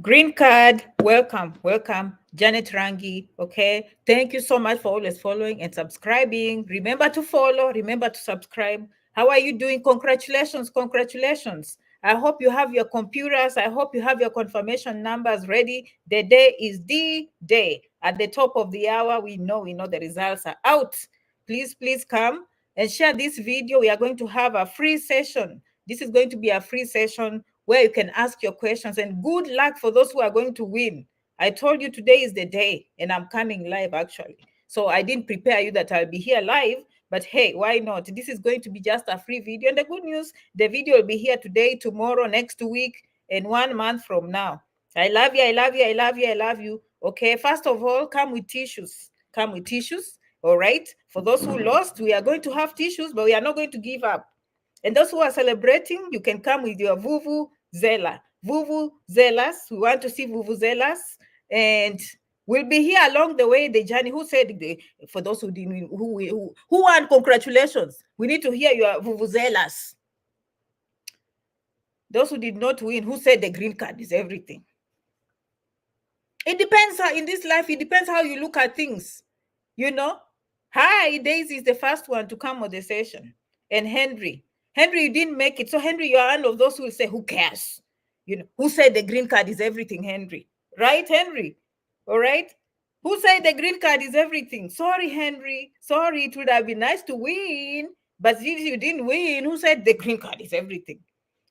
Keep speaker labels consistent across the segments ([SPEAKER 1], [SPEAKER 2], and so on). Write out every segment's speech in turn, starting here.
[SPEAKER 1] Green card, welcome, welcome, Janet Rangi. Okay, thank you so much for always following and subscribing. Remember to follow, remember to subscribe. How are you doing? Congratulations, congratulations. I hope you have your computers. I hope you have your confirmation numbers ready. The day is the day. At the top of the hour, we know the results are out. Please come and share this video. We are going to have a free session. This is going to be a free session where you can ask your questions, and good luck for those who are going to win. I told you today is the day, and I'm coming live actually. So I didn't prepare you that I'll be here live, but hey, why not? This is going to be just a free video. And the good news, the video will be here today, tomorrow, next week, and 1 month from now. I love you, I love you, I love you, I love you. Okay, first of all, come with tissues. Come with tissues. All right. For those who lost, we are going to have tissues, but we are not going to give up. And those who are celebrating, you can come with your Vuvuzela. Vuvuzelas, we want to see Vuvuzelas. And we'll be here along the way, the journey. Who said, for those who didn't, who won, congratulations. We need to hear your Vuvuzelas. Those who did not win, who said the green card is everything? It depends in this life, it depends how you look at things. Hi, Daisy is the first one to come on the session. And Henry, you didn't make it. So Henry, you are one of those who will say, who cares? Who said the green card is everything, Henry? Right, Henry? All right? Who said the green card is everything? Sorry, Henry. Sorry, it would have been nice to win. But if you didn't win, who said the green card is everything?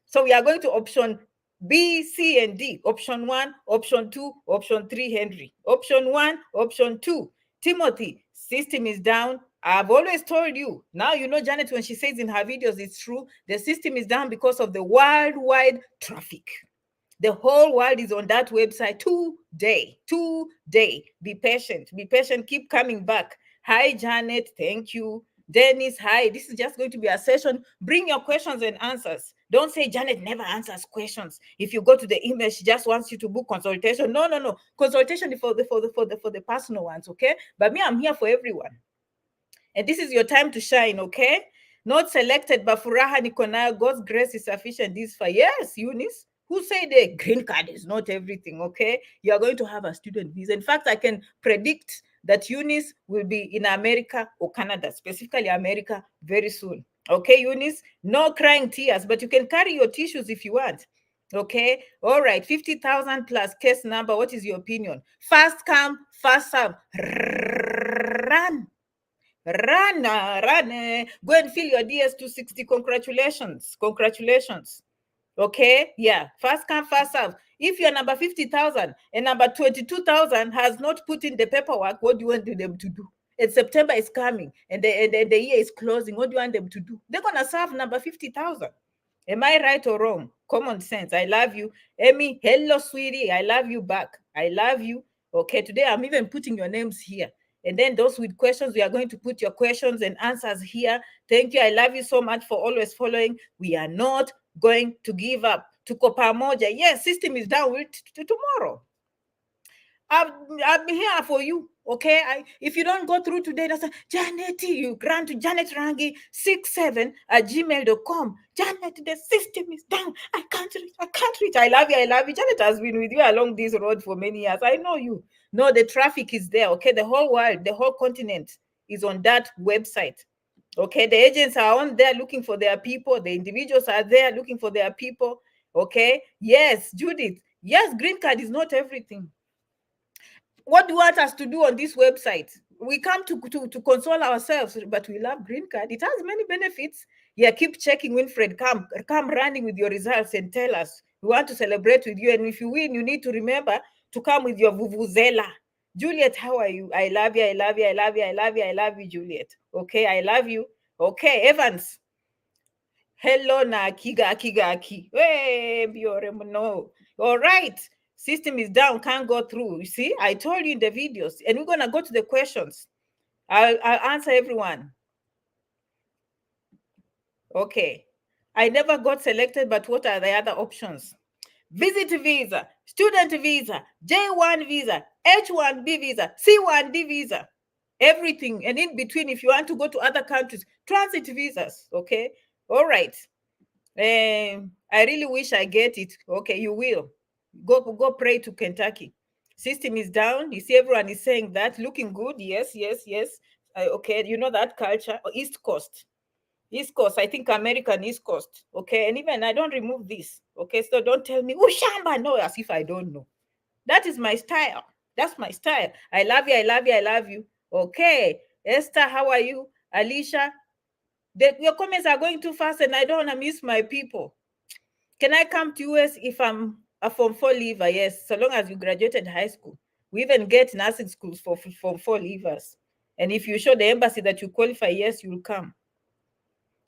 [SPEAKER 1] So we are going to option B, C, and D. Option 1, option 2, option 3, Henry. Option 1, option 2. Timothy, system is down. I've always told you. Now you know Janet when she says in her videos, it's true. The system is down because of the worldwide traffic. The whole world is on that website today. Be patient. Be patient. Keep coming back. Hi, Janet. Thank you. Dennis, hi. This is just going to be a session. Bring your questions and answers. Don't say Janet never answers questions. If you go to the email, she just wants you to book consultation. No. Consultation is for the personal ones, okay? But me, I'm here for everyone. And this is your time to shine, okay? Not selected, but Furaha Nikonaya, God's grace is sufficient. This for yes, Eunice. Who say the green card is not everything, okay? You are going to have a student visa. In fact, I can predict that Eunice will be in America or Canada, specifically America, very soon. Okay, Eunice? No crying tears, but you can carry your tissues if you want. Okay, all right, 50,000 plus case number. What is your opinion? Fast come, fast serve. Run. Go and fill your DS260. Congratulations. Okay, yeah, fast come, fast serve. If you're number 50,000 and number 22,000 has not put in the paperwork, what do you want them to do? And September is coming and the year is closing. What do you want them to do? They're gonna serve number 50,000. Am I right or wrong? Common sense. I love you. Emmy, hello, sweetie. I love you back. I love you. Okay, today I'm even putting your names here. And then those with questions, we are going to put your questions and answers here. Thank you. I love you so much for always following. We are not going to give up. Tuko pamoja. Yes, system is down tomorrow. I'll be here for you. Okay, if you don't go through today, that's Janet, you grant to Janet Rangi 67@gmail.com. Janet, the system is down. I can't reach. I love you. Janet has been with you along this road for many years. I know you. No, the traffic is there. Okay, the whole world, the whole continent is on that website. Okay, the agents are on there looking for their people. The individuals are there looking for their people. Okay, yes, Judith. Yes, green card is not everything. What do you want us to do on this website? We come to console ourselves, but we love green card. It has many benefits. Yeah, keep checking, Winfred. Come running with your results and tell us. We want to celebrate with you. And if you win, you need to remember to come with your vuvuzela. Juliet, how are you? I love you. I love you. I love you. I love you. I love you, Juliet. Okay, I love you. Okay, Evans. Hello, na akiga. Hey, no. All right. System is down, can't go through. You see, I told you in the videos, and we're gonna go to the questions. I'll answer everyone. Okay. I never got selected, but what are the other options? Visit visa, student visa, J1 visa, H1B visa, C1D visa, everything. And in between, if you want to go to other countries, transit visas. Okay. All right. I really wish I get it. Okay, you will. Go pray to Kentucky. System is down. You see, everyone is saying that, looking good. Yes, yes, yes. Okay, you know that culture. East Coast. East Coast, I think American East Coast. Okay, and even I don't remove this. Okay, so don't tell me, oh, Shamba, no, as if I don't know. That is my style. That's my style. I love you, I love you, I love you. Okay, Esther, how are you? Alicia, your comments are going too fast and I don't want to miss my people. Can I come to US if I'm a Form 4 leaver? Yes, so long as you graduated high school. We even get nursing schools for Form 4 leavers. And if you show the embassy that you qualify, yes, you'll come.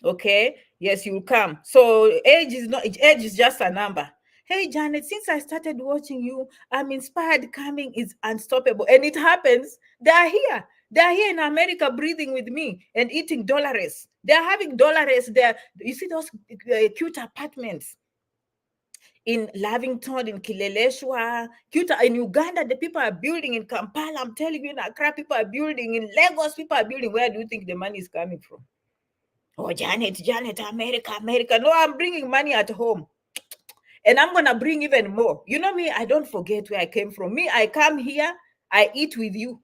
[SPEAKER 1] Okay, yes, you'll come. So age is just a number. Hey Janet, since I started watching you, I'm inspired. Coming is unstoppable. And it happens. They're here in America breathing with me and eating dollars. They're having dollars there. You see those cute apartments in Lavington, in Kileleshwa, in Uganda, the people are building. In Kampala, I'm telling you, in Accra, people are building. In Lagos, people are building. Where do you think the money is coming from? Oh, Janet, America. No, I'm bringing money at home. And I'm going to bring even more. You know me, I don't forget where I came from. Me, I come here, I eat with you.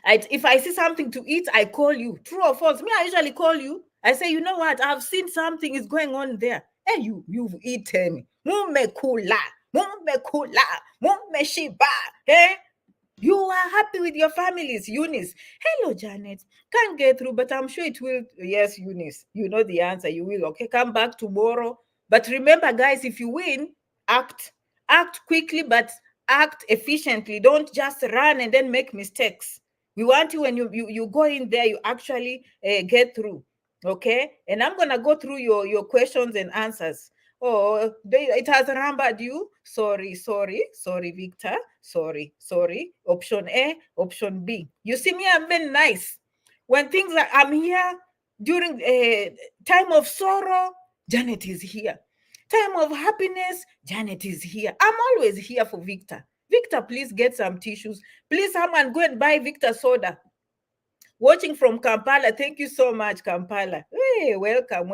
[SPEAKER 1] If I see something to eat, I call you. True or false? Me, I usually call you. I say, you know what? I've seen something is going on there. Hey, you've eaten. Mume kula. Mume shiba. Hey? You are happy with your families, Eunice. Hello, Janet. Can't get through, but I'm sure it will. Yes, Eunice. You know the answer. You will. Okay, come back tomorrow. But remember, guys, if you win, act. Act quickly, but act efficiently. Don't just run and then make mistakes. We want you when you go in there, you actually get through. Okay? And I'm going to go through your questions and answers. Oh, it has rambled you. Sorry, Victor. Sorry. Option A, option B. You see me, I'm very nice. When things are, I'm here during a time of sorrow, Janet is here. Time of happiness, Janet is here. I'm always here for Victor. Victor, please get some tissues. Please, someone go and buy Victor soda. Watching from Kampala. Thank you so much, Kampala. Hey, welcome.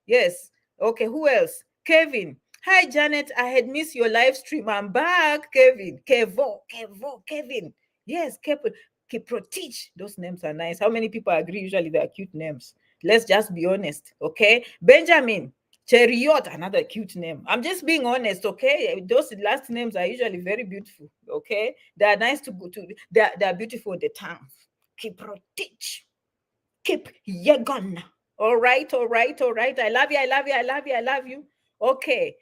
[SPEAKER 1] Yes. Okay, who else? Kevin. Hi, Janet. I had missed your live stream. I'm back, Kevin. Kevin. Yes, Kiprotich. Those names are nice. How many people agree? Usually they are cute names. Let's just be honest, okay? Benjamin. Cheriot, another cute name. I'm just being honest, okay? Those last names are usually very beautiful, okay? They are nice to go to. They are beautiful in the tongue. Keep Rotich. Keep Yegon. All right. I love you. Okay.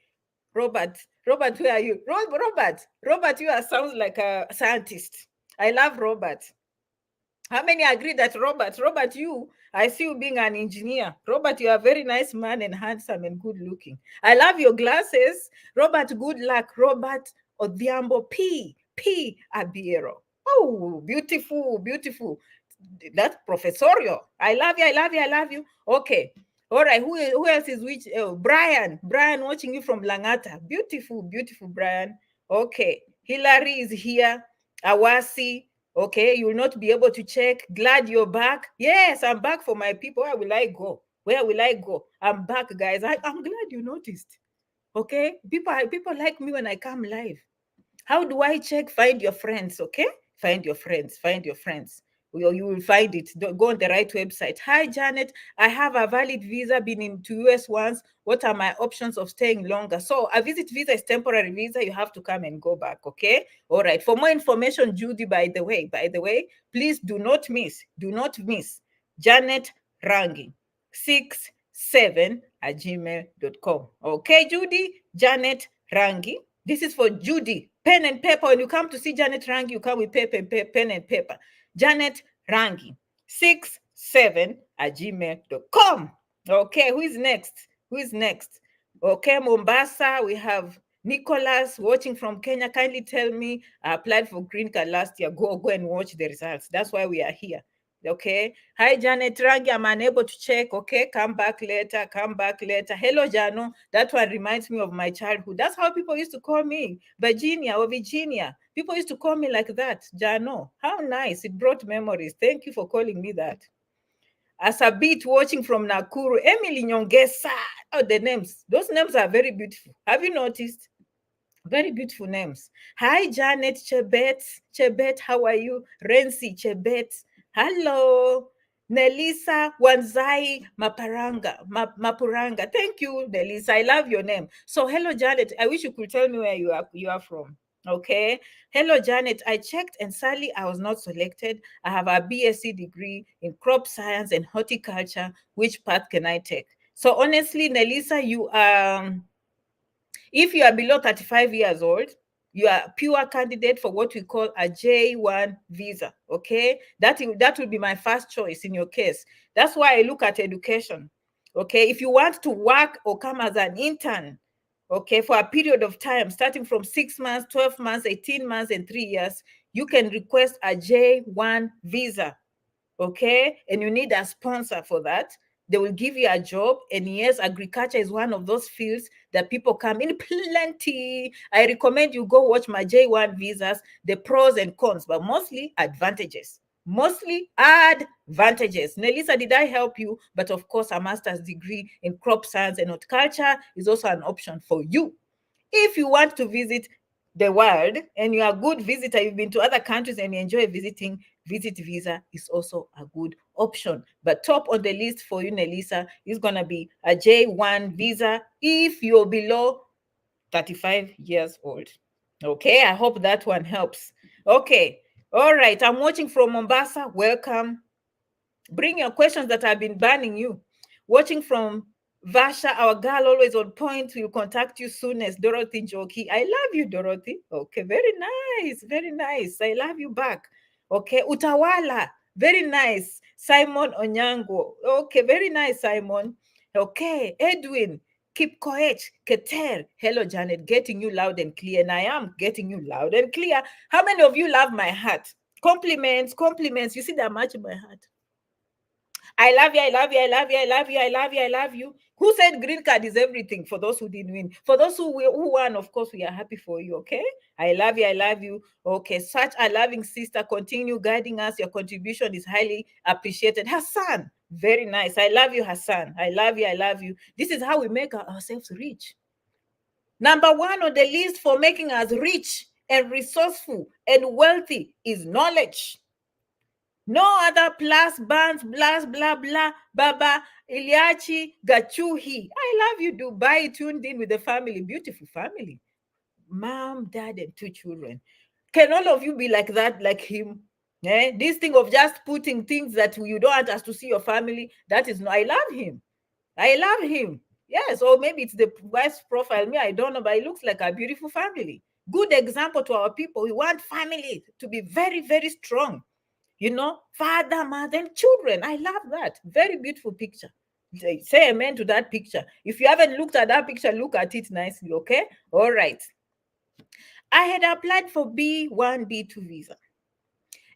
[SPEAKER 1] Robert, where are you? Robert, you are sounds like a scientist. I love Robert. How many agree that Robert, I see you being an engineer. Robert, you are a very nice man and handsome and good looking. I love your glasses. Robert, good luck. Robert Odhiambo P. Abiero. Oh, beautiful. That's professorial. I love you. Okay. All right. Who else is which? Oh, Brian, watching you from Langata. Beautiful, Brian. Okay. Hillary is here. Awasi. Okay. You will not be able to check. Glad you're back. Yes, I'm back for my people. Where will I go? I'm back, guys. I'm glad you noticed. Okay. People like me when I come live. How do I check? Find your friends, okay? Find your friends. You will find it. Go on the right website. Hi, Janet. I have a valid visa, been into US once. What are my options of staying longer? So a visit visa is temporary visa. You have to come and go back, okay? All right. For more information, Judy, by the way, please do not miss Janet Rangi 67@gmail.com. Okay, Judy? Janet Rangi. This is for Judy. Pen and paper. When you come to see Janet Rangi, you come with pen and paper. Janet Rangi 67@gmail.com. Okay, who is next? Okay, Mombasa, we have Nicholas watching from Kenya. Kindly tell me, I applied for Greencard last year. Go and watch the results. That's why we are here. Okay. Hi, Janet Rangi. I'm unable to check. Okay. Come back later. Hello, Jano. That one reminds me of my childhood. That's how people used to call me. Virginia. People used to call me like that. Jano. How nice. It brought memories. Thank you for calling me that. As a bit watching from Nakuru. Emily Nyongesa. Oh, the names. Those names are very beautiful. Have you noticed? Very beautiful names. Hi, Janet Chebet. Chebet, how are you? Renzi Chebet. Hello. Nelisa Wanzai Mapuranga. Thank you, Nelisa. I love your name. So, hello, Janet. I wish you could tell me where you are from. Okay. Hello, Janet. I checked and sadly I was not selected. I have a BSc degree in crop science and horticulture. Which path can I take? So honestly, Nelisa, if you are below 35 years old, you are a pure candidate for what we call a J1 visa. Okay, that will be my first choice in your case. That's why I look at education. Okay, if you want to work or come as an intern, okay, for a period of time starting from 6 months, 12 months, 18 months, and 3 years, you can request a J1 visa. Okay, and you need a sponsor for that. They will give you a job, and yes, agriculture is one of those fields that people come in plenty. I recommend you go watch my J1 visas, the pros and cons, but mostly advantages. Mostly advantages. Nelisa, did I help you? But of course, a master's degree in crop science and horticulture is also an option for you. If you want to visit the world and you're a good visitor, you've been to other countries and you enjoy visiting, visit visa is also a good option. But top on the list for you, Nelisa, is going to be a J1 visa if you're below 35 years old. Okay, I hope that one helps. Okay, all right, I'm watching from Mombasa. Welcome. Bring your questions that have been banning you. Watching from Vasha, our girl always on point. We'll contact you soonest. Dorothy Njoki. I love you, Dorothy. Okay, very nice. Very nice. I love you back. Okay, Utawala. Very nice. Simon Onyango. Okay, very nice, Simon. Okay, Edwin. Keep quiet. Keter. Hello, Janet. Getting you loud and clear. And I am getting you loud and clear. How many of you love my heart? Compliments, compliments. You see that much in my heart. I love you, I love you, I love you, I love you, I love you, I love you. Who said green card is everything for those who didn't win? For those who won, of course, we are happy for you, okay? I love you, I love you. Okay, such a loving sister. Continue guiding us. Your contribution is highly appreciated. Hassan, very nice. I love you, Hassan. I love you, I love you. This is how we make ourselves rich. Number one on the list for making us rich and resourceful and wealthy is knowledge. No other plus bands, blah, blah, blah, Baba, Iliachi, Gachuhi. I love you, Dubai, tuned in with the family, beautiful family. Mom, dad, and 2 children. Can all of you be like that, like him? This thing of just putting things that you don't want us to see your family, that is no, I love him. I love him. Yes, or maybe it's the wife's profile. Me, I don't know, but it looks like a beautiful family. Good example to our people. We want family to be very, very strong. Father, mother, and children. I love that. Very beautiful picture. Say amen to that picture. If you haven't looked at that picture, look at it nicely, okay? All right. I had applied for B1, B2 visa,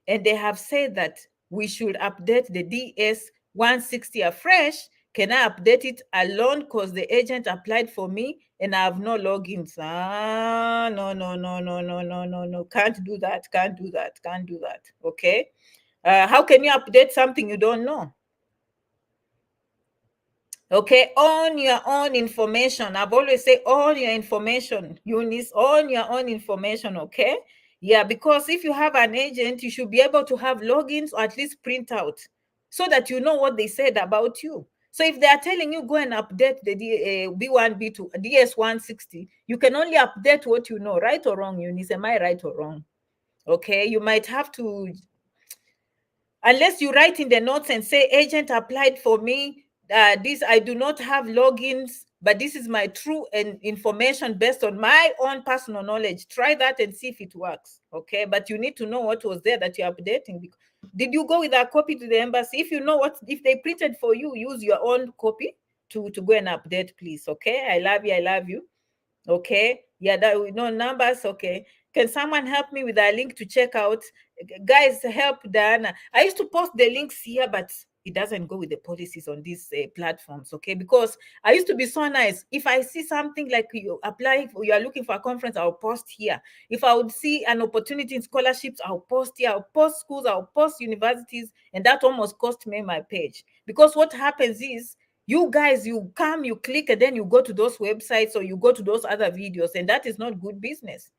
[SPEAKER 1] and they have said that we should update the DS 160 afresh. Can I update it alone because the agent applied for me and I have no logins? No, no, no, no, no, no, no, no. Can't do that. Can't do that. Can't do that. Okay. How can you update something you don't know? Okay, on your own information. I've always said all your information, Eunice, on your own information, okay? Yeah, because if you have an agent, you should be able to have logins or at least print out so that you know what they said about you. So if they are telling you go and update the B1, B2, DS160, you can only update what you know, right or wrong, Eunice. Am I right or wrong? Okay, you might have to, unless you write in the notes and say agent applied for me, this I do not have logins, but this is my true and information based on my own personal knowledge. Try that and see if it works. Okay, but you need to know what was there that you're updating. Did you go with a copy to the embassy? If you know what, if they printed for you, use your own copy to go and update, please. Okay, I love you, I love you. Okay, yeah, that we know numbers. Okay, can someone help me with a link to check out? Guys, help Diana. I used to post the links here, but it doesn't go with the policies on these platforms. Okay, because I used to be so nice. If I see something like you apply, you are looking for a conference, I'll post here. If I would see an opportunity in scholarships, I'll post here. I'll post schools, I'll post universities, and that almost cost me my page. Because what happens is, You guys, you come, you click, and then you go to those websites or you go to those other videos, and that is not good business.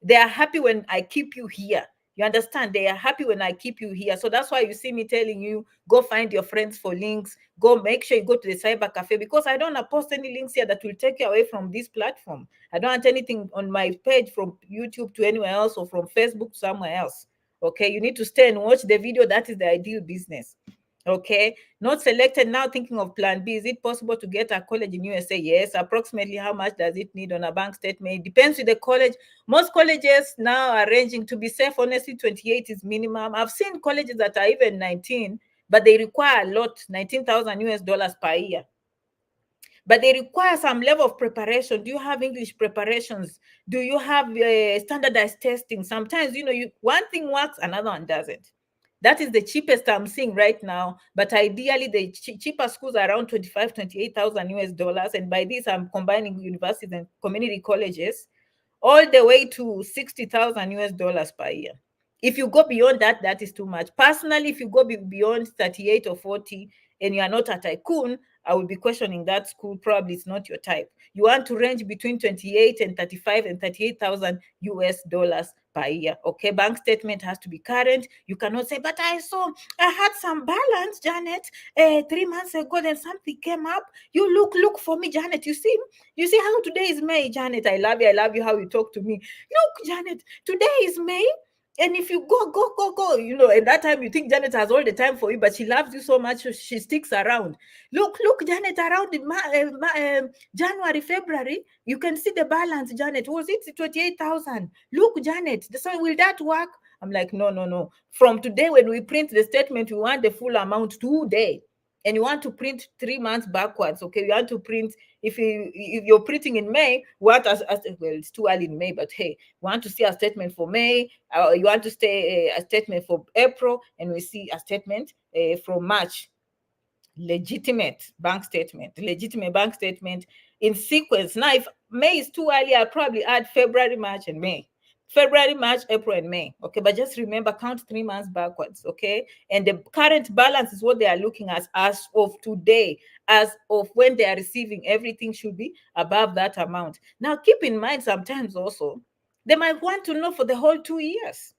[SPEAKER 1] They are happy when I keep you here. You understand? They are happy when I keep you here. So that's why you see me telling you, go find your friends for links. Go make sure you go to the cyber cafe, because I don't want to post any links here that will take you away from this platform. I don't want anything on my page from YouTube to anywhere else, or from Facebook to somewhere else. Okay, you need to stay and watch the video. That is the ideal business. Okay, not selected. Now thinking of plan B. Is it possible to get a college in USA? Yes. Approximately how much does it need on a bank statement? It depends with the college. Most colleges now are ranging, to be safe, honestly, 28 is minimum. I've seen colleges that are even 19, but they require a lot, 19,000 US dollars per year. But they require some level of preparation. Do you have English preparations? Do you have standardized testing? Sometimes, one thing works, another one doesn't. That is the cheapest I'm seeing right now. But ideally, the cheaper schools are around 25, 28,000 US dollars. And by this, I'm combining universities and community colleges, all the way to 60,000 US dollars per year. If you go beyond that, that is too much. Personally, if you go beyond 38 or 40 and you are not a tycoon, I will be questioning that school. Probably it's not your type. You want to range between 28 and 35 and 38,000 US dollars per year. Okay, bank statement has to be current. You cannot say, but I had some balance, Janet, 3 months ago, then something came up. You look for me, Janet. You see how today is May, Janet. I love you how you talk to me. Look, Janet, today is May. And if you go, at that time you think Janet has all the time for you, but she loves you so much, she sticks around. Look, Janet, around January, February, you can see the balance, Janet. Was it 28,000? Look, Janet, so will that work? I'm like, no. From today, when we print the statement, we want the full amount today. And you want to print 3 months backwards, okay? You want to print, if you're printing in May, well, it's too early in May, but hey, we want to see a statement for May, you want to stay a statement for April, and we see a statement from March. Legitimate bank statement in sequence. Now, if May is too early, I'll probably add February, March, and May. February, March, April, and May. Okay, but just remember, count 3 months backwards. Okay, and the current balance is what they are looking at as of today. As of when they are receiving, everything should be above that amount. Now, keep in mind, sometimes also they might want to know for the whole 2 years,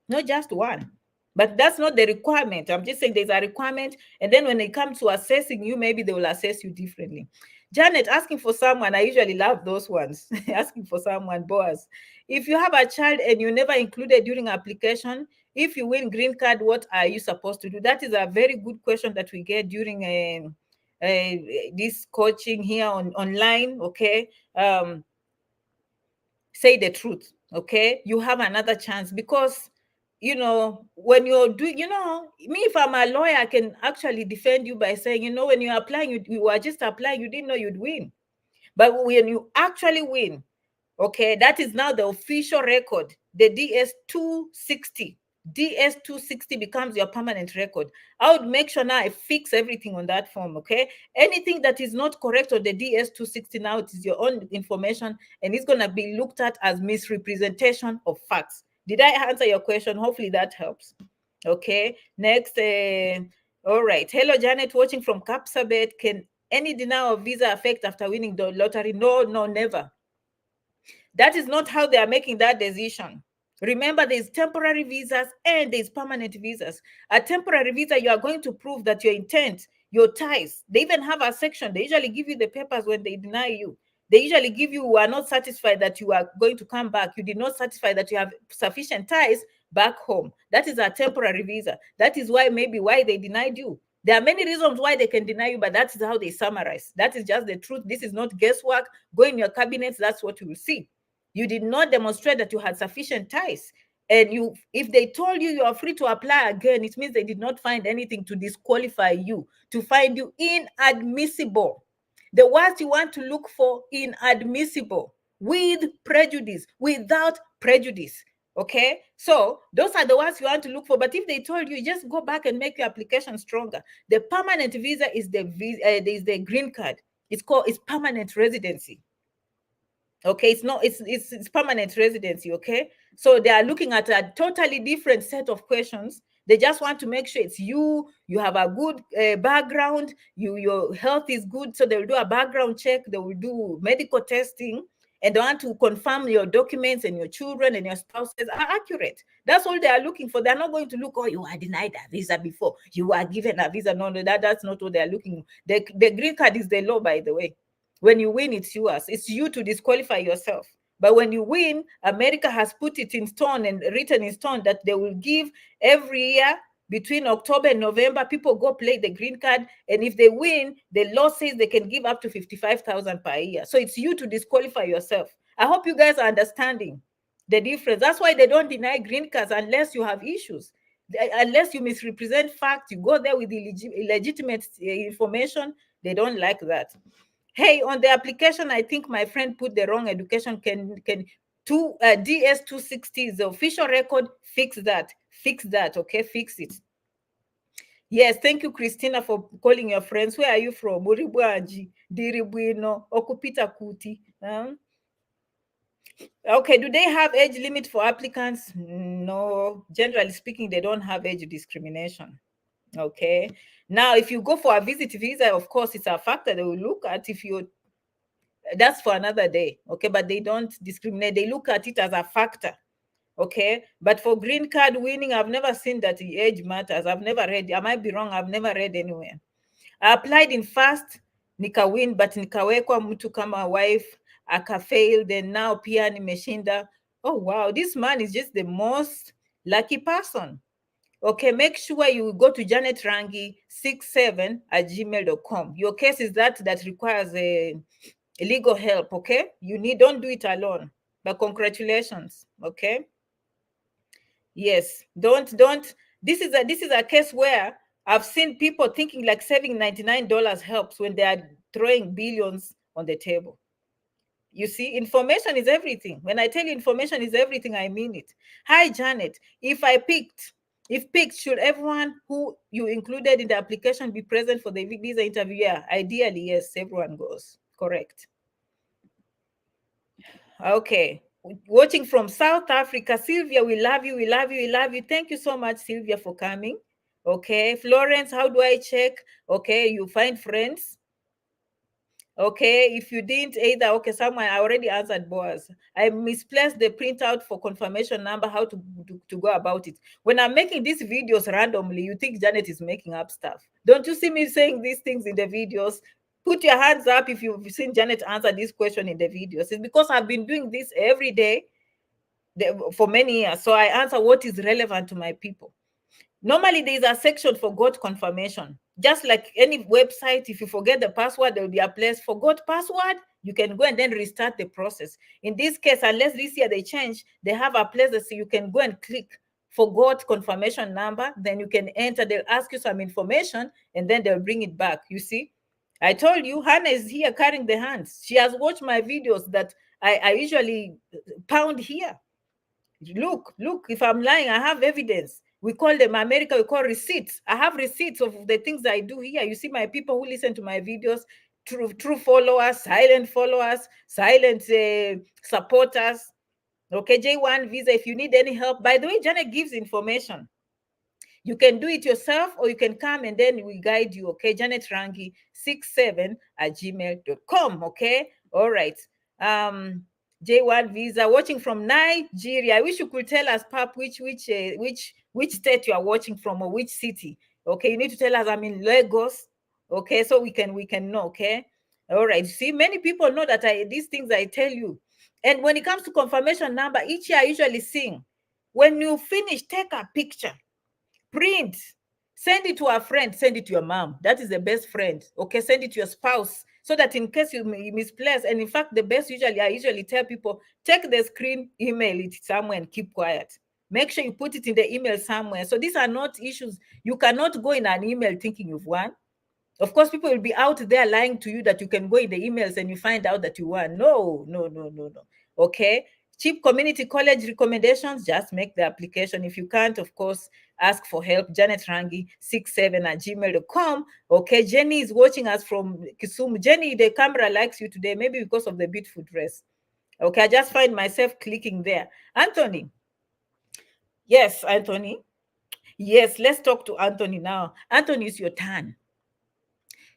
[SPEAKER 1] not just one. But that's not the requirement. I'm just saying there's a requirement. And then when it comes to assessing you, maybe they will assess you differently. Janet, asking for someone, I usually love those ones. Asking for someone, Boaz. If you have a child and you never included during application, if you win green card, what are you supposed to do? That is a very good question that we get during this coaching here online. Okay. Say the truth. Okay. You have another chance, because when you're doing, me, if I'm a lawyer, I can actually defend you by saying, when you're applying, you are just applying, you didn't know you'd win. But when you actually win, okay, that is now the official record, the DS-260. DS-260 becomes your permanent record. I would make sure now I fix everything on that form, okay? Anything that is not correct on the DS-260 now, it is your own information, and it's going to be looked at as misrepresentation of facts. Did I answer your question? Hopefully that helps. Okay, next. All right. Hello, Janet, watching from Kapsabet. Can any denial of visa affect after winning the lottery? No, never. That is not how they are making that decision. Remember, there's temporary visas and there's permanent visas. A temporary visa, you are going to prove that your intent, your ties. They even have a section. They usually give you the papers when they deny you. They usually give you are not satisfied that you are going to come back. You did not satisfy that you have sufficient ties back home. That is a temporary visa. That is why they denied you. There are many reasons why they can deny you, but that is how they summarize. That is just the truth. This is not guesswork. Go in your cabinets. That's what you will see. You did not demonstrate that you had sufficient ties. And if they told you are free to apply again, it means they did not find anything to disqualify you, to find you inadmissible. The words you want to look for, inadmissible, with prejudice, without prejudice. Okay, so those are the ones you want to look for. But if they told you, just go back and make your application stronger. The permanent visa is the green card. It's permanent residency. Okay, it's permanent residency. Okay, so they are looking at a totally different set of questions They just want to make sure it's you have a good background, your health is good, so they will do a background check, they will do medical testing, and they want to confirm your documents and your children and your spouses are accurate. That's all they are looking for. They're not going to look, oh, you were denied a visa before, you were given a visa. No, that's not what they're looking for. The green card is the law, by the way. When you win, it's yours. It's you to disqualify yourself. But when you win, America has put it in stone and written in stone that they will give every year between October and November, people go play the green card. And if they win, the law says they can give up to $55,000 per year. So it's you to disqualify yourself. I hope you guys are understanding the difference. That's why they don't deny green cards unless you have issues. Unless you misrepresent facts, you go there with illegitimate information. They don't like that. Hey, on the application, I think my friend put the wrong education. Can DS260 is the official record. Fix that. Okay, fix it. Yes, thank you, Christina, for calling your friends. Where are you from? Muribwanji, Diribuino, Okupita Kuti. Okay, do they have age limit for applicants? No, generally speaking, they don't have age discrimination. Okay, now if you go for a visit visa, of course, it's a factor they will look at. If you, that's for another day. Okay, but they don't discriminate. They look at it as a factor. Okay, but for green card winning, I've never seen that the age matters. I've never read. I might be wrong. I've never read anywhere. I applied in fast, nikawin, but nikawekwa mtu kama wife, akafail, then now pia nimeshinda. Oh wow, this man is just the most lucky person. Okay, make sure you go to janetrangi67@gmail.com. Your case is that requires a legal help. Okay, don't do it alone. But congratulations. Okay. Yes, don't. This is a case where I've seen people thinking like saving $99 helps when they are throwing billions on the table. You see, information is everything. When I tell you information is everything, I mean it. Hi, Janet. If picked, should everyone who you included in the application be present for the visa interview? Yeah, ideally, yes, everyone goes. Correct. Okay. Watching from South Africa, Sylvia, we love you. Thank you so much, Sylvia, for coming. Okay. Florence, how do I check? Okay, you find friends. Okay, if you didn't either, okay, someone, I already answered Boaz. I misplaced the printout for confirmation number, how to go about it. When I'm making these videos randomly, you think Janet is making up stuff. Don't you see me saying these things in the videos? Put your hands up if you've seen Janet answer this question in the videos. It's because I've been doing this every day for many years. So I answer what is relevant to my people. Normally, there's a section for forgot confirmation. Just like any website, if you forget the password, there will be a place forgot password. You can go and then restart the process. In this case, unless this year they change, they have a place that you can go and click forgot confirmation number. Then you can enter. They'll ask you some information, and then they'll bring it back. You see, I told you, Hannah is here carrying the hands. She has watched my videos that I usually pound here. Look, if I'm lying, I have evidence. We call them America, we call receipts. I have receipts of the things I do here. You see my people who listen to my videos, true followers, silent followers, silent supporters. Okay, J1 visa, if you need any help. By the way, Janet gives information. You can do it yourself or you can come and then we guide you. Okay, janetrangi67@gmail.com. Okay, all right. J1 visa, watching from Nigeria. I wish you could tell us, Pap, which state you are watching from or which city. Okay, you need to tell us. I'm in Lagos. Okay, so we can know. Okay, all right. See, many people know that these things I tell you. And when it comes to confirmation number, each year I usually sing. When you finish, take a picture, print, send it to a friend, send it to your mom. That is the best friend. Okay, send it to your spouse, so that in case you misplace. And in fact, the best I usually tell people, take the screen, email it somewhere and keep quiet. Make sure you put it in the email somewhere. So these are not issues. You cannot go in an email thinking you've won. Of course, people will be out there lying to you that you can go in the emails and you find out that you won. No. Okay. Cheap community college recommendations, just make the application. If you can't, of course, ask for help. janetrangi67@gmail.com. Okay, Jenny is watching us from Kisumu. Jenny, the camera likes you today, maybe because of the beautiful dress. Okay, I just find myself clicking there. Anthony. Yes, Anthony. Yes, let's talk to Anthony now. Anthony, it's your turn.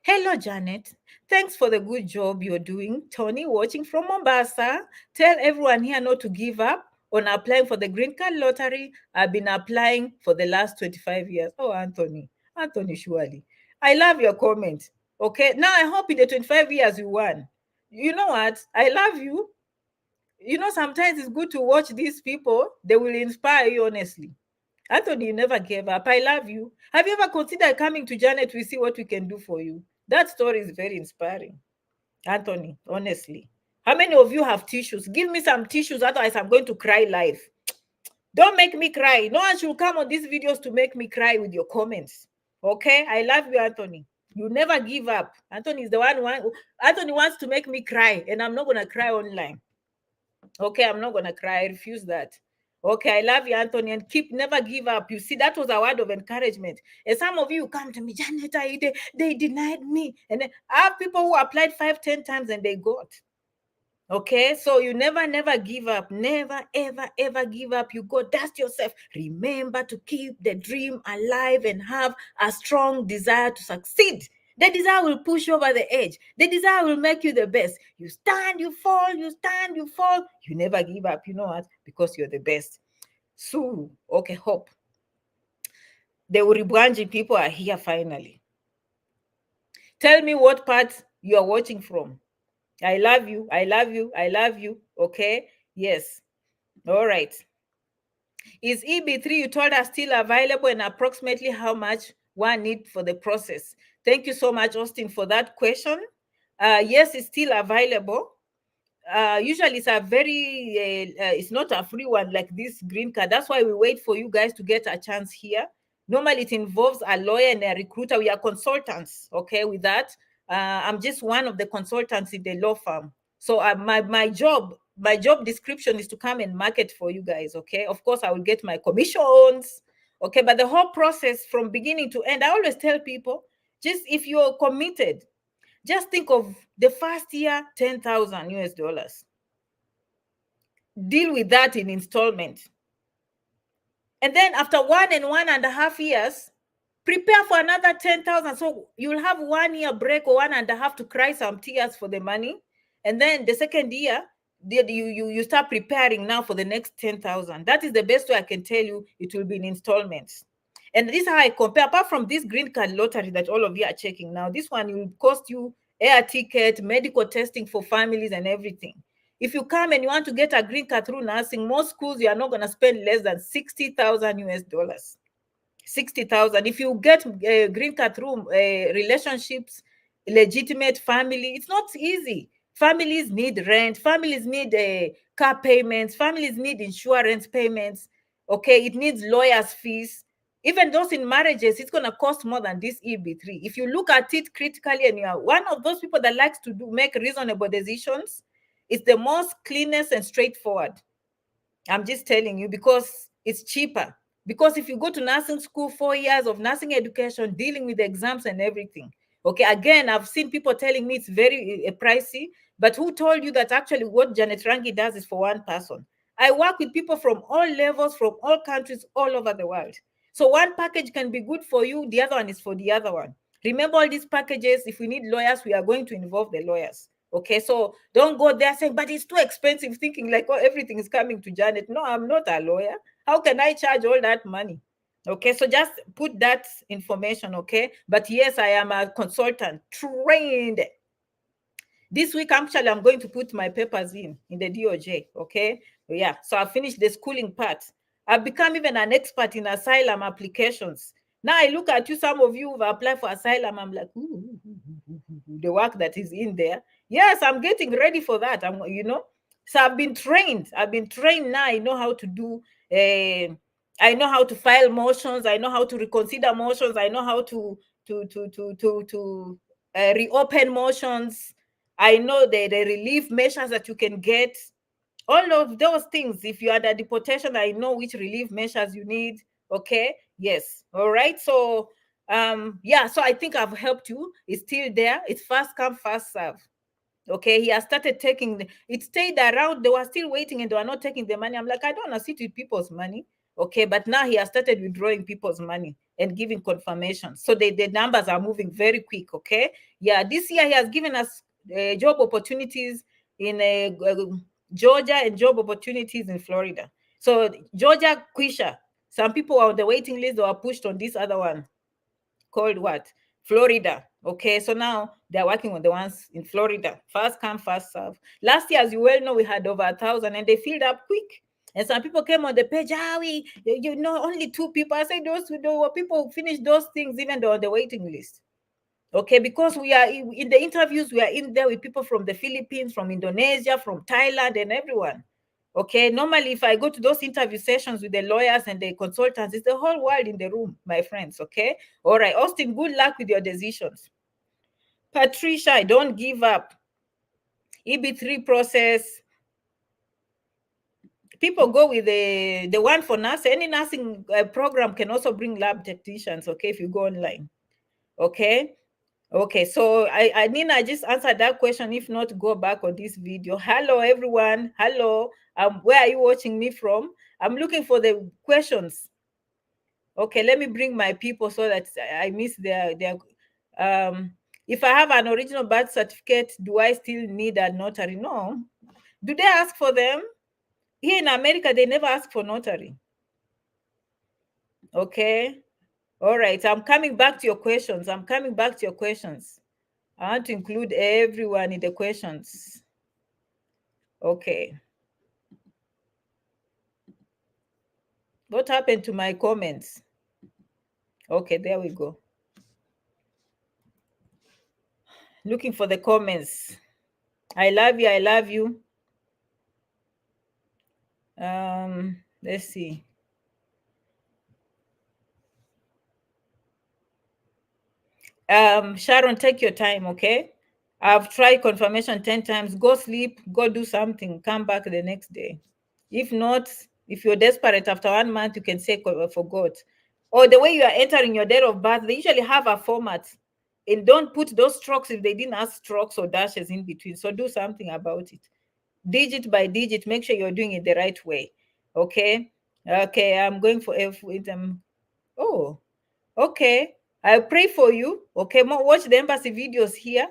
[SPEAKER 1] Hello, Janet. Thanks for the good job you're doing. Tony, watching from Mombasa. Tell everyone here not to give up on applying for the Green Card lottery. I've been applying for the last 25 years. Oh, Anthony. Anthony, surely. I love your comment. Okay. Now, I hope in the 25 years you won. You know what? I love you. You know, sometimes it's good to watch these people. They will inspire you, honestly. Anthony, you never gave up. I love you. Have you ever considered coming to Janet? We see what we can do for you. That story is very inspiring. Anthony, honestly. How many of you have tissues? Give me some tissues, otherwise I'm going to cry live. Don't make me cry. No one should come on these videos to make me cry with your comments. Okay? I love you, Anthony. You never give up. Anthony is the one. Anthony wants to make me cry, and I'm not gonna cry online. Okay, I'm not gonna cry. I refuse that. Okay, I love you, Anthony, and never give up. You see, that was a word of encouragement. And some of you come to me, Janet, they denied me. And then I have people who applied 5, 10 times and they got. Okay, so you never give up. Never, ever give up. You go dust yourself. Remember to keep the dream alive and have a strong desire to succeed. The desire will push you over the edge. The desire will make you the best. You stand, you fall, you stand, you fall. You never give up. You know what? Because you're the best. So, okay, hope. The Uribwanji people are here finally. Tell me what part you are watching from. I love you. I love you. I love you. Okay. Yes. All right. Is EB3 you told us still available, and approximately how much one need for the process? Thank you so much, Austin, for that question. Yes, it's still available. Usually it's a very it's not a free one like this green card. That's why we wait for you guys to get a chance here. Normally it involves a lawyer and a recruiter. We are consultants, okay, with that. I'm just one of the consultants in the law firm. So my job description is to come and market for you guys, okay? Of course, I will get my commissions, okay? But the whole process from beginning to end, I always tell people, just if you're committed, just think of the first year, 10,000 US dollars. Deal with that in installment. And then after 1.5 years, prepare for another 10,000. So you'll have 1 year break or 1.5 to cry some tears for the money. And then the second year, you start preparing now for the next 10,000. That is the best way I can tell you. It will be in installments. And this is how I compare. Apart from this green card lottery that all of you are checking now, this one will cost you air ticket, medical testing for families and everything. If you come and you want to get a green card through nursing, most schools, you are not going to spend less than 60,000 US dollars. 60,000. If you get a green card through relationships, legitimate family, it's not easy. Families need rent. Families need car payments. Families need insurance payments. Okay, it needs lawyers' fees. Even those in marriages, it's going to cost more than this EB3. If you look at it critically and you are one of those people that likes to make reasonable decisions, it's the most cleanest and straightforward. I'm just telling you, because it's cheaper. Because if you go to nursing school, 4 years of nursing education, dealing with exams and everything. Okay, again, I've seen people telling me it's very pricey, but who told you that actually what Janet Rangi does is for one person? I work with people from all levels, from all countries, all over the world. So one package can be good for you, the other one is for the other one. Remember all these packages, if we need lawyers, we are going to involve the lawyers. Okay, so don't go there saying, but it's too expensive, thinking like, oh, everything is coming to Janet. No, I'm not a lawyer. How can I charge all that money? Okay, so just put that information, okay? But yes, I am a consultant, trained. This week, actually, I'm going to put my papers in the DOJ, okay? Yeah, so I finished the schooling part. I've become even an expert in asylum applications. Now I look at you, some of you who've applied for asylum, I'm like, ooh, the work that is in there. Yes, I'm getting ready for that. So I've been trained. Now. I know how to do, I know how to file motions. I know how to reconsider motions. I know how to reopen motions. I know the relief measures that you can get. All of those things. If you are under deportation, I know which relief measures you need. Okay. Yes. All right. So yeah, so I think I've helped you. It's still there. It's first come, first serve. Okay, he has started taking it, stayed around. They were still waiting and they were not taking the money. I'm like, I don't want to sit with people's money. Okay, but now he has started withdrawing people's money and giving confirmation. So the numbers are moving very quick. Okay, yeah, this year he has given us job opportunities in Georgia and job opportunities in Florida. So Georgia, Quisha, some people are on the waiting list or are pushed on this other one called what? Florida. Okay, so now they're working on the ones in Florida. First come, first serve. Last year, as you well know, we had over 1,000 and they filled up quick. And some people came on the page, only 2 people. I said those people who finished those things even though on the waiting list. Okay, because we are in the interviews, we are in there with people from the Philippines, from Indonesia, from Thailand, and everyone. Okay, normally if I go to those interview sessions with the lawyers and the consultants, it's the whole world in the room, my friends. Okay, all right, Austin, good luck with your decisions. Patricia, don't give up. EB3 process. People go with the one for nursing. Any nursing program can also bring lab technicians. Okay, if you go online. Okay. Okay, so Nina, I just answered that question. If not, go back on this video. Hello, everyone. Hello. Where are you watching me from? I'm looking for the questions. Okay, let me bring my people so that I miss their if I have an original birth certificate, do I still need a notary? No. Do they ask for them? Here in America, they never ask for notary. Okay. All right. I'm coming back to your questions. I'm coming back to your questions. I want to include everyone in the questions. Okay. What happened to my comments? Okay, there we go. Looking for the comments. I love you. I love you. Let's see. Sharon, take your time, okay? I've tried confirmation 10 times. Go sleep, go do something, come back the next day. If not, if you're desperate after 1 month, you can say forgot. Or the way you are entering your date of birth, they usually have a format. And don't put those strokes if they didn't ask strokes or dashes in between. So do something about it. Digit by digit, make sure you're doing it the right way. Okay. Okay, I'm going for F with them. Oh, okay. I pray for you. Okay, watch the embassy videos here.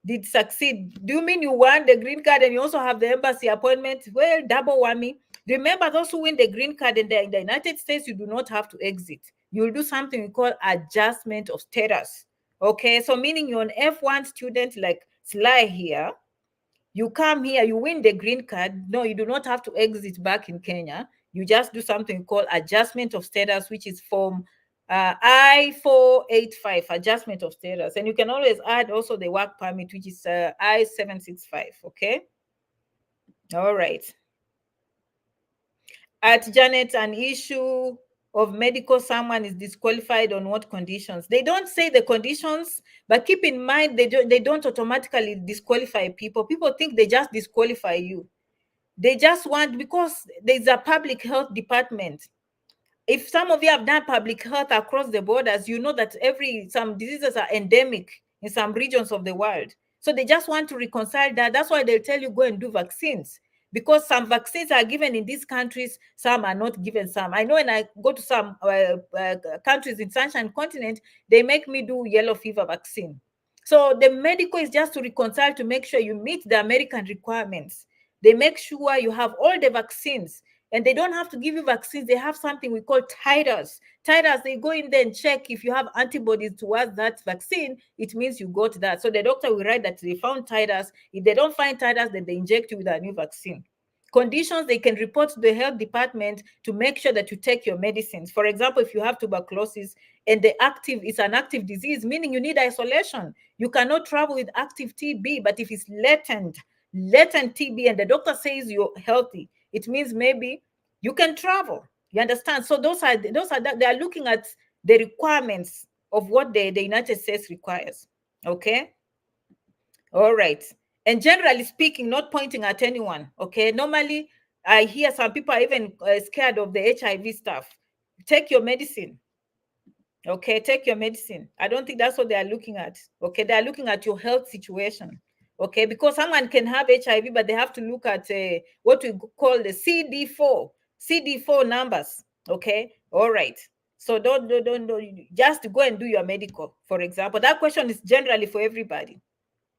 [SPEAKER 1] Did succeed. Do you mean you won the green card and you also have the embassy appointment? Well, double whammy. Remember, those who win the green card in the United States, you do not have to exit. You'll do something we call adjustment of status. Okay, so meaning you're an F1 student like Sly here. You come here, you win the green card. No, you do not have to exit back in Kenya. You just do something called adjustment of status, which is form I-485, adjustment of status. And you can always add also the work permit, which is I-765, okay? All right. At Janet, an issue of medical, someone is disqualified on what conditions? They don't say the conditions, but keep in mind they don't automatically disqualify people. People think they just disqualify you. They just want, because there's a public health department. If some of you have done public health across the borders, you know that some diseases are endemic in some regions of the world. So they just want to reconcile that. That's why they'll tell you go and do vaccines, because some vaccines are given in these countries, some are not given. Some, I know when I go to some countries in Sunshine Continent, they make me do yellow fever vaccine. So the medical is just to reconcile, to make sure you meet the American requirements. They make sure you have all the vaccines, and they don't have to give you vaccines. They have something we call titers. Titers, they go in there and check if you have antibodies towards that vaccine, it means you got that. So the doctor will write that they found titers. If they don't find titers, then they inject you with a new vaccine. Conditions, they can report to the health department to make sure that you take your medicines. For example, if you have tuberculosis and it's an active disease, meaning you need isolation. You cannot travel with active TB, but if it's latent TB and the doctor says you're healthy, it means maybe you can travel. You understand? So they are looking at the requirements of what the United States requires. Okay. All right. And generally speaking, not pointing at anyone. Okay. Normally, I hear some people are even scared of the HIV stuff. Take your medicine. Okay. Take your medicine. I don't think that's what they are looking at. Okay. They are looking at your health situation. Okay, because someone can have HIV, but they have to look at what we call the CD4 numbers. Okay, all right. So don't just go and do your medical, for example. That question is generally for everybody.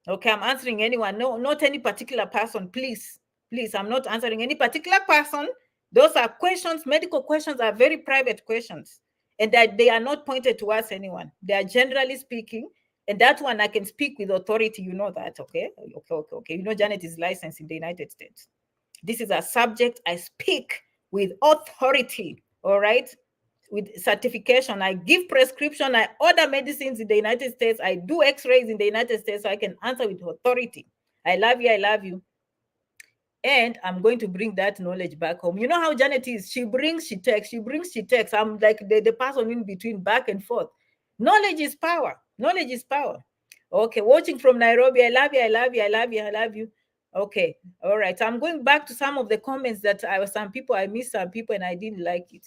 [SPEAKER 1] Okay, I'm answering anyone, no, not any particular person. Please, please, I'm not answering any particular person. Those are questions. Medical questions are very private questions, and that they are not pointed towards anyone. They are generally speaking, and that one I can speak with authority. You know that, okay? Okay. You know, Janet is licensed in the United States. This is a subject I speak with authority. All right, with certification. I give prescription. I order medicines in the United States. I do x-rays in the United States, so I can answer with authority. I love you. I love you. And I'm going to bring that knowledge back home. You know how Janet is. She brings, she takes, she brings, she takes. I'm like the person in between, back and forth. Knowledge is power. Knowledge is power. Okay, watching from Nairobi. I love you. I love you. I love you. I love you. Okay, all right. I'm going back to some of the comments that some people, I missed some people and I didn't like it.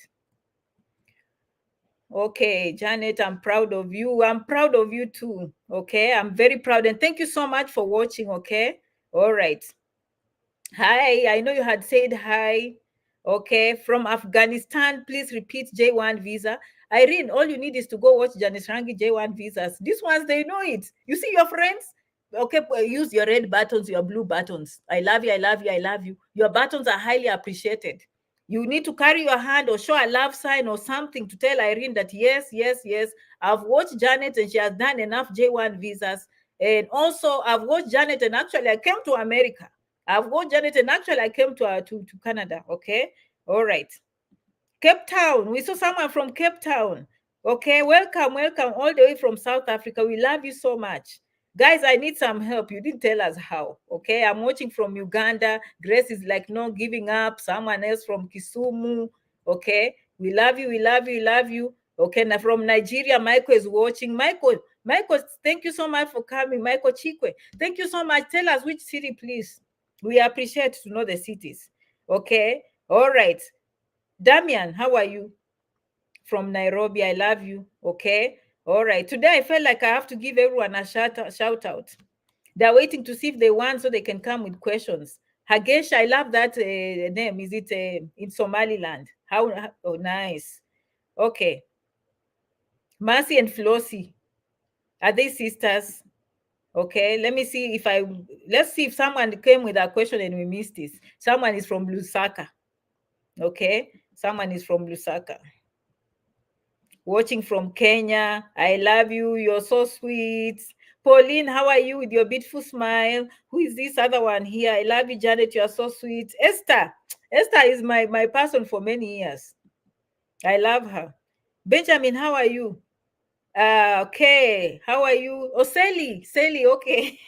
[SPEAKER 1] Okay, Janet, I'm proud of you. I'm proud of you too. Okay, I'm very proud. And thank you so much for watching. Okay, all right. Hi, I know you had said hi. Okay, from Afghanistan, please repeat J1 visa. Irene, all you need is to go watch Janice Rangi J1 visas. These ones, they know it. You see your friends? Okay, use your red buttons, your blue buttons. I love you, I love you, I love you. Your buttons are highly appreciated. You need to carry your hand or show a love sign or something to tell Irene that yes, yes, yes, I've watched Janet and she has done enough J1 visas. And also, I've watched Janet and actually I came to America. I've watched Janet and actually I came to Canada. Okay, all right. Cape Town. We saw someone from Cape Town. Okay, welcome, welcome all the way from South Africa. We love you so much. Guys, I need some help. You didn't tell us how. Okay, I'm watching from Uganda. Grace is like, no giving up. Someone else from Kisumu. Okay, we love you, we love you, we love you. Okay, now from Nigeria, Michael is watching. Michael, thank you so much for coming. Michael Chikwe, thank you so much. Tell us which city, please. We appreciate to know the cities. Okay, all right. Damian, how are you? From Nairobi, I love you. Okay, all right. Today I felt like I have to give everyone a shout out. They're waiting to see if they want so they can come with questions. Hagesh, I love that name. Is it in Somaliland? How? Oh, nice. Okay. Mercy and Flossie, are they sisters? Okay, let me see if let's see if someone came with a question and we missed this. Someone is from Lusaka. Okay, someone is from Lusaka. Watching from Kenya. I love you. You're so sweet. Pauline, how are you with your beautiful smile? Who is this other one here? I love you, Janet. You are so sweet. Esther. Esther is my person for many years. I love her. Benjamin, how are you? Okay. How are you? Oh, Sally. Okay.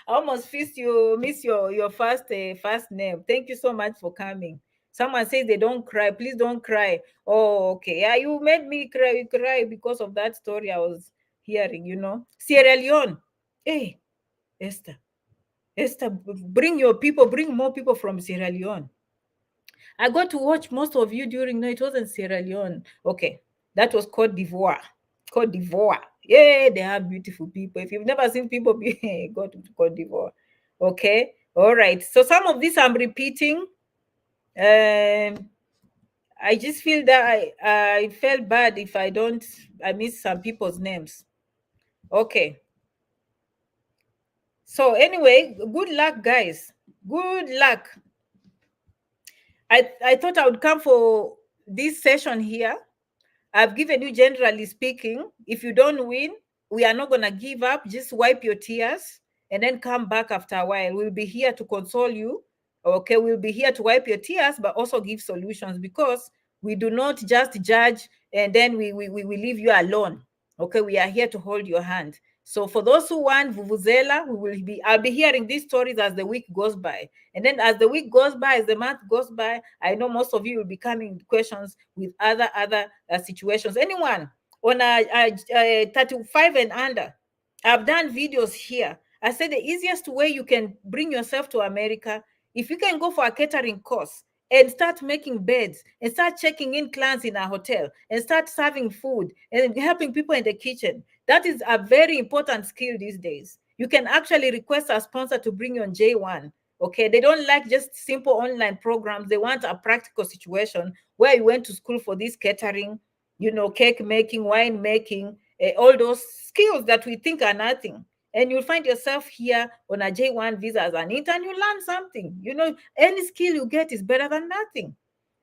[SPEAKER 1] I almost miss your first name. Thank you so much for coming. Someone says they don't cry. Please don't cry. Oh, okay. Yeah, you made me cry because of that story I was hearing, Sierra Leone. Hey, Esther. Esther, bring more people from Sierra Leone. I got to watch most of you during, no, it wasn't Sierra Leone. Okay. That was Cote d'Ivoire. Cote d'Ivoire. Yeah, they have beautiful people. If you've never seen people, go to Cote d'Ivoire. Okay. All right. So some of this I'm repeating. I just feel that I felt bad if I miss some people's names. Okay. So anyway, good luck, guys. Good luck. I thought I would come for this session here. I've given you, generally speaking, if you don't win, we are not going to give up. Just wipe your tears and then come back after a while. We'll be here to console you. Okay, we'll be here to wipe your tears, but also give solutions, because we do not just judge and then we leave you alone. Okay, we are here to hold your hand. So for those who want Vuvuzela, I'll be hearing these stories as the week goes by. And then as the week goes by, as the month goes by, I know most of you will be coming with questions with other situations. Anyone on a 35 and under, I've done videos here. I said the easiest way you can bring yourself to America, if you can go for a catering course and start making beds and start checking in clients in a hotel and start serving food and helping people in the kitchen. That is a very important skill these days. You can actually request a sponsor to bring you on J1. Okay, they don't like just simple online programs. They want a practical situation where you went to school for this catering, cake making, wine making, all those skills that we think are nothing. And you'll find yourself here on a J1 visa as an intern. You learn something. Any skill you get is better than nothing.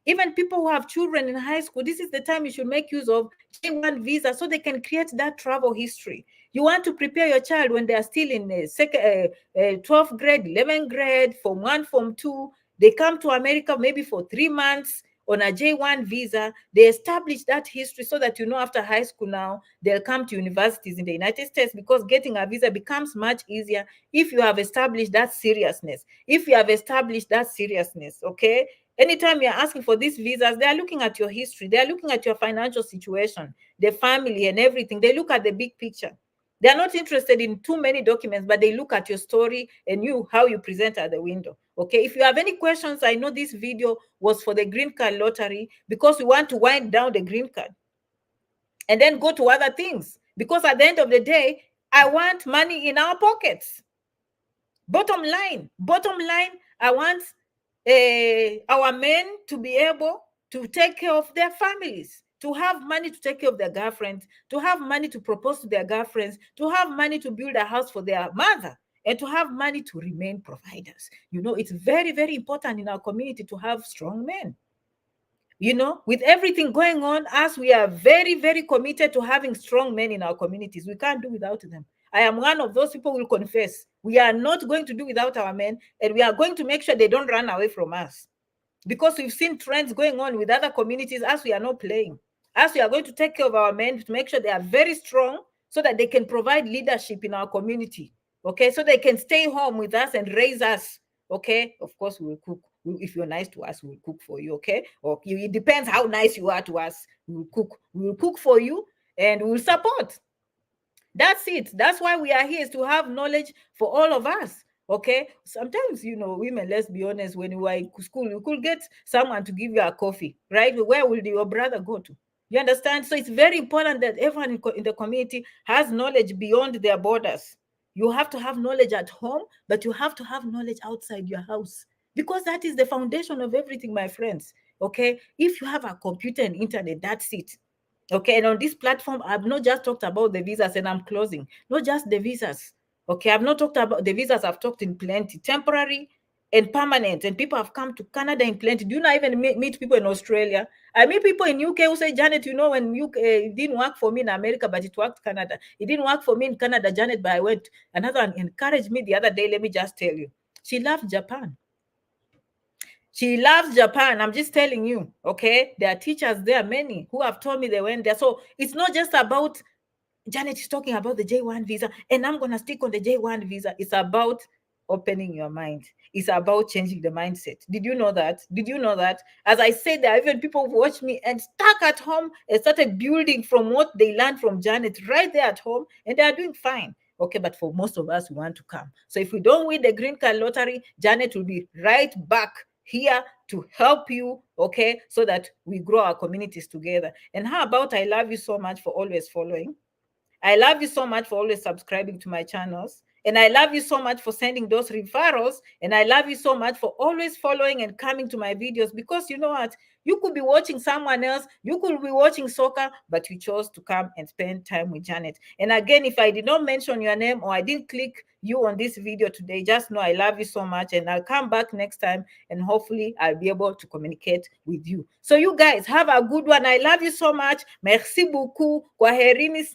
[SPEAKER 1] Even people who have children in high school, this is the time you should make use of J1 visa so they can create that travel history. You want to prepare your child when they are still in 12th grade, 11th grade, Form 1, Form 2. They come to America maybe for 3 months on a J1 visa. They establish that history so that after high school now, they'll come to universities in the United States, because getting a visa becomes much easier if you have established that seriousness. Okay? Anytime you're asking for these visas, they are looking at your history. They are looking at your financial situation, the family and everything. They look at the big picture. They are not interested in too many documents, but they look at your story and how you present at the window. Okay, if you have any questions, I know this video was for the green card lottery, because we want to wind down the green card and then go to other things. Because at the end of the day, I want money in our pockets. Bottom line, I want our men to be able to take care of their families, to have money to take care of their girlfriends, to have money to propose to their girlfriends, to have money to build a house for their mother, and to have money to remain providers. It's very, very important in our community to have strong men. With everything going on, as we are very, very committed to having strong men in our communities, we can't do without them. I am one of those people who will confess. We are not going to do without our men, and we are going to make sure they don't run away from us. Because we've seen trends going on with other communities as we are not playing. As we are going to take care of our men to make sure they are very strong so that they can provide leadership in our community. Okay, so they can stay home with us and raise us. Okay, of course, we will cook. If you're nice to us, we'll cook for you. Okay, or it depends how nice you are to us. We will cook for you, and we will support. That's it. That's why we are here, is to have knowledge for all of us. Okay, sometimes women, let's be honest, when you were in school, you could get someone to give you a coffee, right? Where will your brother go to? You understand? So it's very important that everyone in the community has knowledge beyond their borders. You have to have knowledge at home, but you have to have knowledge outside your house, because that is the foundation of everything, my friends. Okay, if you have a computer and internet, that's it. Okay, and on this platform, I've not just talked about the visas, and I'm closing. Not just the visas. Okay, I've not talked about the visas. I've talked in plenty, temporary and permanent, and people have come to Canada in plenty. Do you not even meet people in Australia? I meet people in UK who say, Janet, when UK, it didn't work for me in America, but it worked Canada. It didn't work for me in Canada, Janet, but I went. Another one encouraged me the other day. Let me just tell you, she loved Japan. She loves Japan. I'm just telling you, okay? There are teachers there, many who have told me they went there. So it's not just about, Janet is talking about the J1 visa, and I'm going to stick on the J1 visa. It's about opening your mind. It's about changing the mindset. Did you know that? Did you know that? As I said, there are even people who watch me and stuck at home and started building from what they learned from Janet right there at home, and they are doing fine. Okay, but for most of us, we want to come. So if we don't win the green card lottery, Janet will be right back here to help you, okay, so that we grow our communities together. And how about, I love you so much for always following. I love you so much for always subscribing to my channels. And I love you so much for sending those referrals. And I love you so much for always following and coming to my videos, because you know what? You could be watching someone else. You could be watching soccer, but you chose to come and spend time with Janet. And again, if I did not mention your name or I didn't click you on this video today, just know I love you so much. And I'll come back next time, and hopefully I'll be able to communicate with you. So you guys have a good one. I love you so much. Merci beaucoup. Kwaherinis.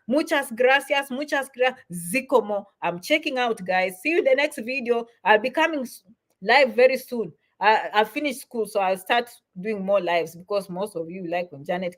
[SPEAKER 1] Muchas gracias. Muchas gracias. Zikomo. I'm checking out, guys. See you in the next video. I'll be coming live very soon. I finished school, so I'll start doing more lives, because most of you like when Janet